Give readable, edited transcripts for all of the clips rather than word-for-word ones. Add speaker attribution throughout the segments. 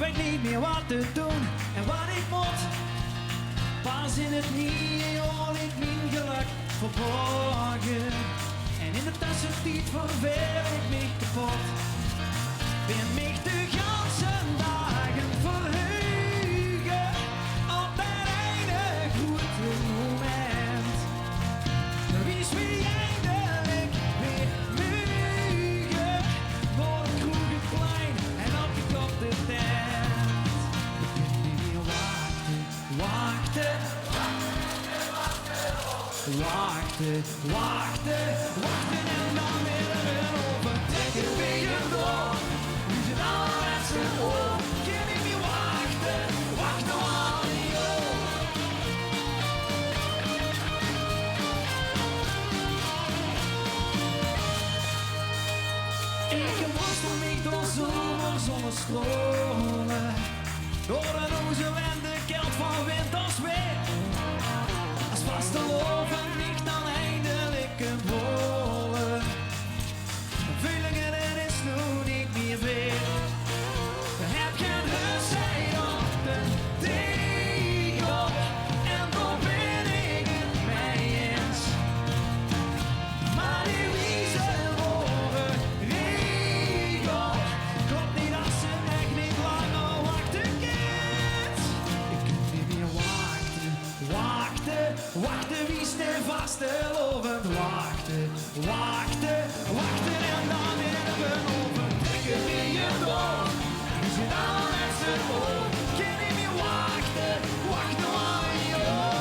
Speaker 1: weet niet meer wat te doen en wat ik moet. Pas in het nieuwe ligt mijn geluk verborgen. En in de tussentijd verveel ik me kapot. Ben mij de ganse dagen verheugen op dat ene goede moment. Wie is wie eindelijk weer mugen, voor de kroegen klein en op de kop de tent. We kunnen niet meer wachten, wachten, wachten, wachten, wachten en dan weer overtrekken weer door. Nu zijn alle mensen op, kan niet meer wachten, wachten al die oor. Ik worstel me door zomer zonder stromen, door een oezel en de kelt van wind als weer. Als vaste loven niet dan eindelijk een wollen. Vuilingen en is nu niet meer veel. Heb geen huisheid op de tegel en dan ben ik het mee eens. Maar die wiezen horen regel. Klopt niet als ze echt niet langer wachten kind. Ik kan niet meer wachten, wachten, wachten, wie is de vaste lovend wachten, wachten, wachten en dan weer een overtrekken weer je door. We zijn alle mensen op, kan niet meer wachten, wachten al een jaar.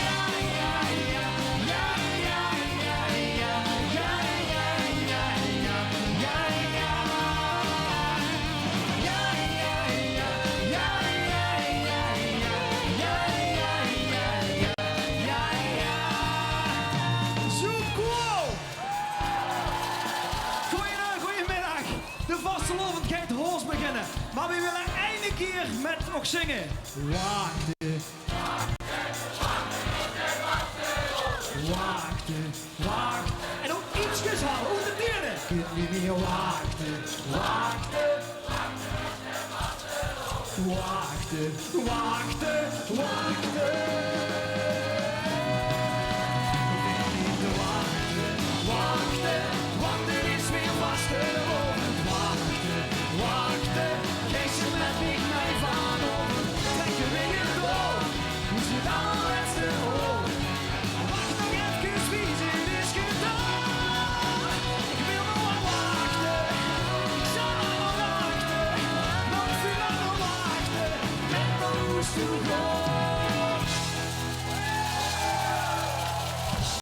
Speaker 1: Ja, ja, ja, ja, ja, ja, ja, ja, ja, ja, ja, ja, ja. Ja, ja, ja, ja, ja, ja, ja, ja, ja, ja, ja, ja. Zo cool! Goedemiddag. De vastelovend gaat hoors beginnen. Maar we willen eindelijk keer met nog zingen. Wachten. Wachten, wachten. En ook ietsjes houden, hoe de dieren. Kunt niet meer wachten, wachten. Wachten, wachten, wachten.